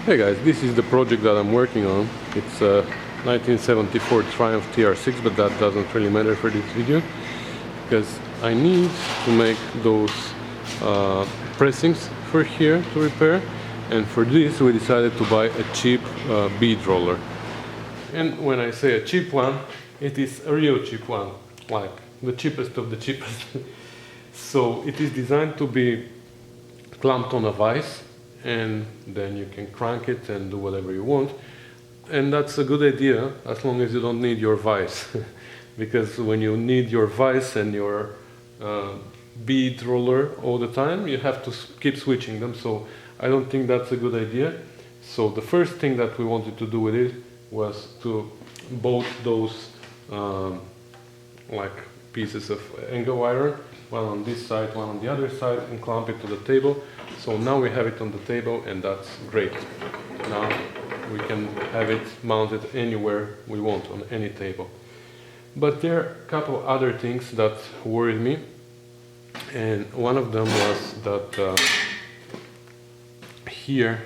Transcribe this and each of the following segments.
Hey guys, this is the project that I'm working on. It's a 1974 Triumph TR6, but that doesn't really matter for this video because I need to make those pressings for here to repair, and for this we decided to buy a cheap bead roller. And when I say a cheap one, it is a real cheap one, like the cheapest of the cheapest. So it is designed to be clamped on a vise, and then you can crank it and do whatever you want. And that's a good idea as long as you don't need your vise. Because when you need your vise and your bead roller all the time, you have to keep switching them. So I don't think that's a good idea. So the first thing that we wanted to do with it was to bolt those like pieces of angle wire, one on this side, one on the other side, and clamp it to the table. So now we have it on the table, and that's great. Now we can have it mounted anywhere we want, on any table. But there are a couple other things that worried me, and one of them was that here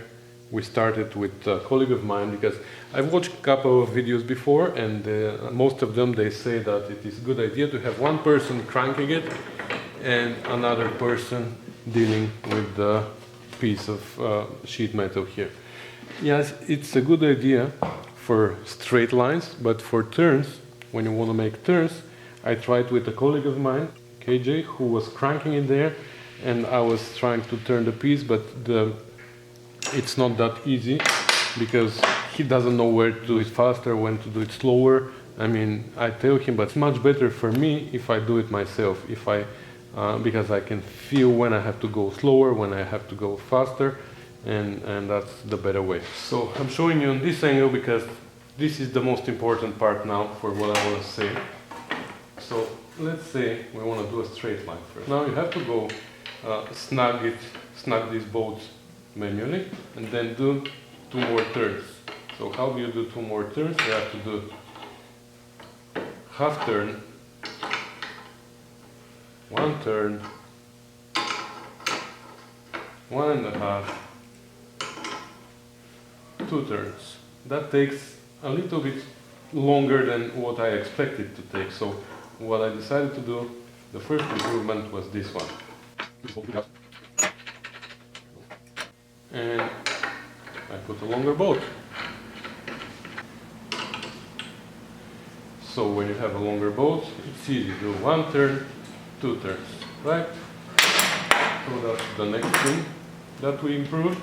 we started with a colleague of mine, because I've watched a couple of videos before, and most of them they say that it is a good idea to have one person cranking it and another person dealing with the piece of sheet metal here. Yes, it's a good idea for straight lines, but for turns, when you want to make turns, I tried with a colleague of mine, KJ, who was cranking it there, and I was trying to turn the piece, but it's not that easy, because he doesn't know where to do it faster, when to do it slower. I mean, I tell him, but it's much better for me if I do it myself, because I can feel when I have to go slower, when I have to go faster, and that's the better way. So I'm showing you on this angle because this is the most important part now for what I want to say. So let's say we want to do a straight line first. Now you have to go snug these bolts manually, and then do 2 more turns. So how do you do 2 more turns? You have to do half turn, 1 turn, 1.5, 2 turns. That takes a little bit longer than what I expected to take. So what I decided to do, the first improvement was this one. And I put a longer bolt. So when you have a longer bolt, it's easy. Do 1 turn, 2 turns, right? So that's the next thing that we improved.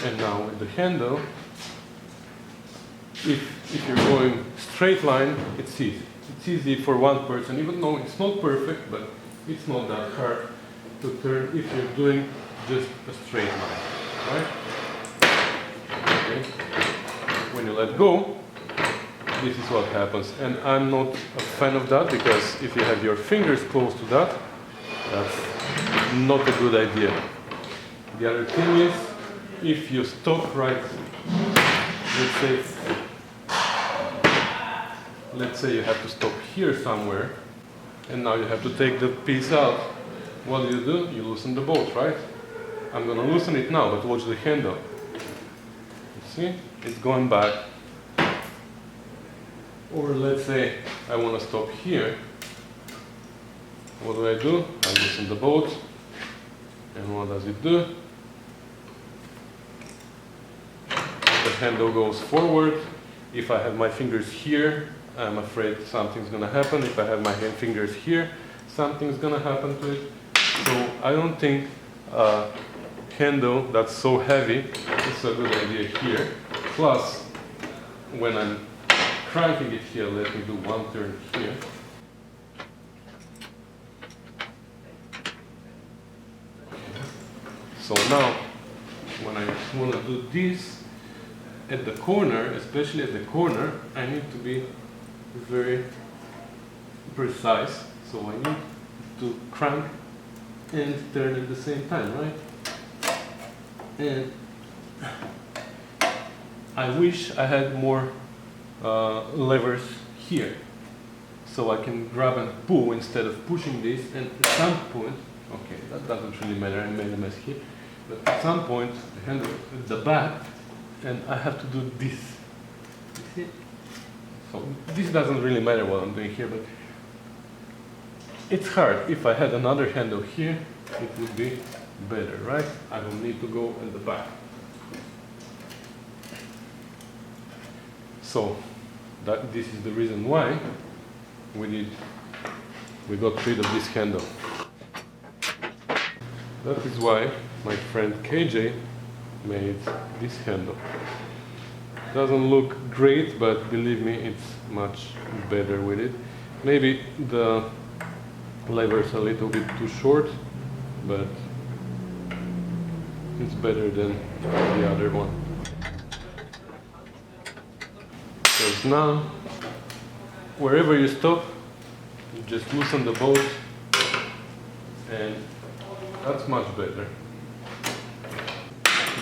And now with the handle, if you're going straight line, it's easy. It's easy for one person, even though it's not perfect, but it's not that hard to turn if you're doing just a straight line, right? Okay. When you let go, this is what happens. And I'm not a fan of that, because if you have your fingers close to that, that's not a good idea. The other thing is, if you stop right, let's say you have to stop here somewhere, and now you have to take the piece out. What do? You loosen the bolt, right? I'm going to loosen it now, but watch the handle. You see? It's going back. Or let's say I want to stop here. What do? I loosen the bolt, and what does it do? The handle goes forward. If I have my fingers here, I'm afraid something's going to happen. If I have my fingers here, something's going to happen to it. So I don't think a handle that's so heavy is a good idea here. Plus, when I'm cranking it here, let me do 1 turn here. So now, when I want to do this, at the corner, especially at the corner, I need to be very precise. So I need to crank and turn at the same time, right? And I wish I had more levers here, so I can grab and pull instead of pushing this. And at some point, okay, that doesn't really matter, I made a mess here. but at some point the handle at the back, and I have to do this. You see? So this doesn't really matter what I'm doing here, but it's hard. If I had another handle here, it would be better, right? I don't need to go at the back. So this is the reason why we got rid of this handle. That is why my friend KJ made this handle. Doesn't look great, but believe me, it's much better with it. Maybe the lever's a little bit too short, but it's better than the other one. Because now, wherever you stop, you just loosen the bolt, and that's much better.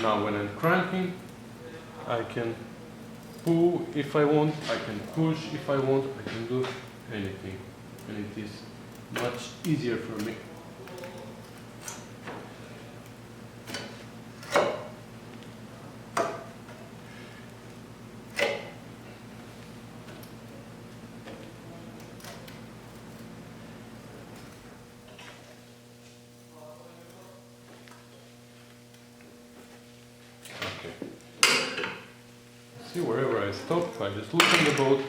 Now when I'm cranking, I can pull if I want, I can push if I want, I can do anything, and it is much easier for me. See, wherever I stop, I just loosen the bolt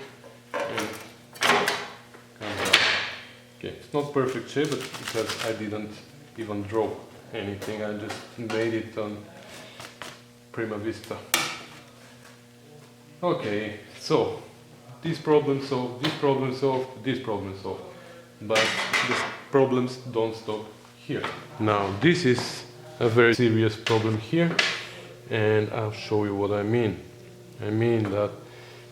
and come down. Okay, it's not perfect shape, but because I didn't even draw anything, I just made it on prima vista. Okay, so this problem solved, this problem solved, this problem solved, but the problems don't stop here. Now this is a very serious problem here, and I'll show you what I mean. I mean that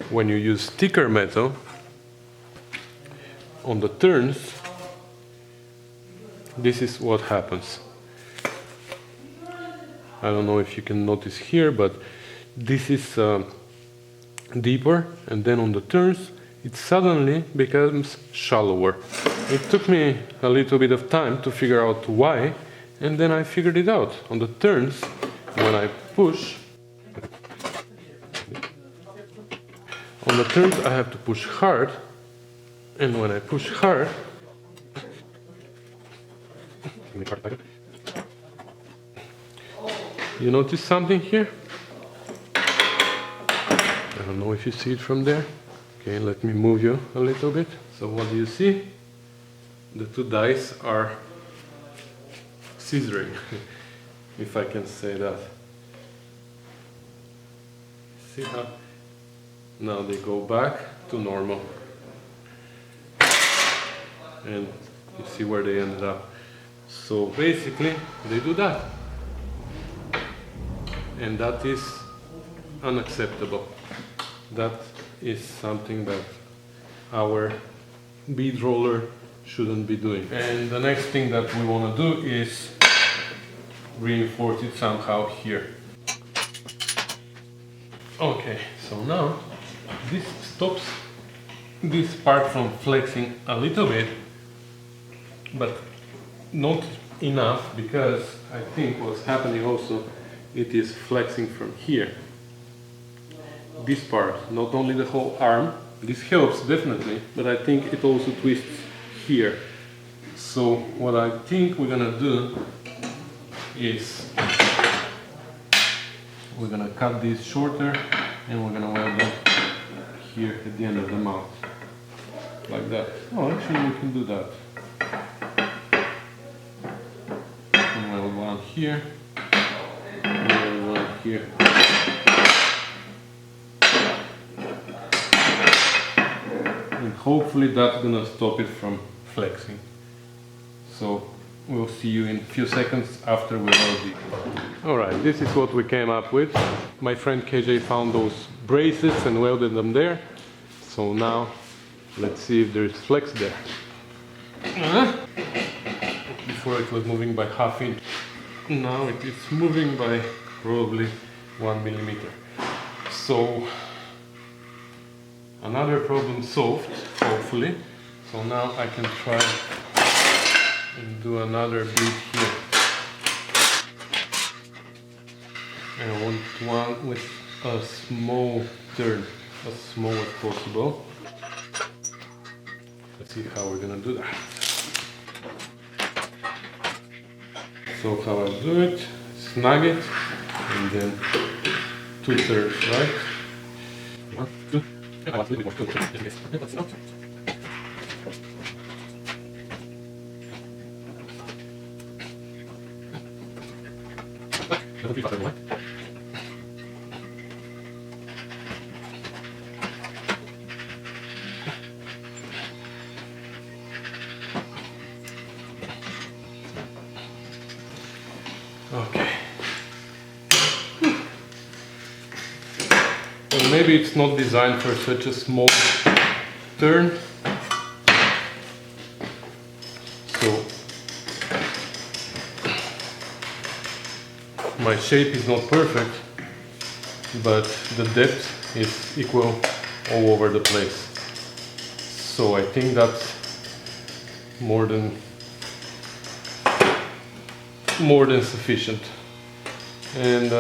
when you use thicker metal on the turns, this is what happens. I don't know if you can notice here, but this is deeper, and then on the turns it suddenly becomes shallower. It took me a little bit of time to figure out why, and then I figured it out. On the turns, when I push, on the turns I have to push hard, and when I push hard, you notice something here? I don't know if you see it from there. Okay, let me move you a little bit. So what do you see? The two dice are scissoring, if I can say that. See how? Now they go back to normal. And you see where they ended up. So basically, they do that. And that is unacceptable. That is something that our bead roller shouldn't be doing. And the next thing that we want to do is reinforce it somehow here. Okay, so now this stops this part from flexing a little bit, but not enough, because I think what's happening also, it is flexing from here. This part, not only the whole arm. This helps definitely, but I think it also twists here. So what I think we're gonna do is we're gonna cut this shorter, and we're gonna weld them here at the end of the mouth, like that. Oh, actually we can do that. And weld one here, and weld one here. And hopefully that's gonna stop it from flexing. So we'll see you in a few seconds after we weld it. Alright, this is what we came up with. My friend KJ found those braces and welded them there. So now let's see if there is flex there. Before it was moving by ½ inch. Now it is moving by probably 1 millimeter. So another problem solved, hopefully. So now I can try and do another bead here. and I want one with a small turn, as small as possible. Let's see how we're gonna do that. So how I do it, snag it, and then 2/3, right? 1, 2, I want a little bit more. Okay. Well, maybe it's not designed for such a small turn. So my shape is not perfect, but the depth is equal all over the place. So I think that's more than sufficient. And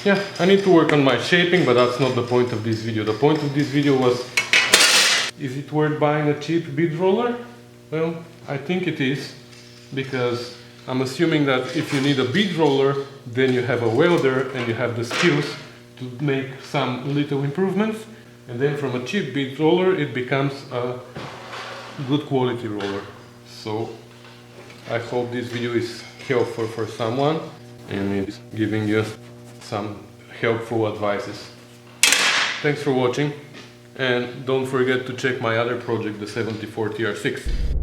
yeah, I need to work on my shaping, but that's not the point of this video. The point of this video was, is it worth buying a cheap bead roller? Well, I think it is, because I'm assuming that if you need a bead roller, then you have a welder and you have the skills to make some little improvements, and then from a cheap bead roller it becomes a good quality roller. So I hope this video is helpful for someone and it's giving you some helpful advices. Thanks for watching, and don't forget to check my other project, the 74 TR6.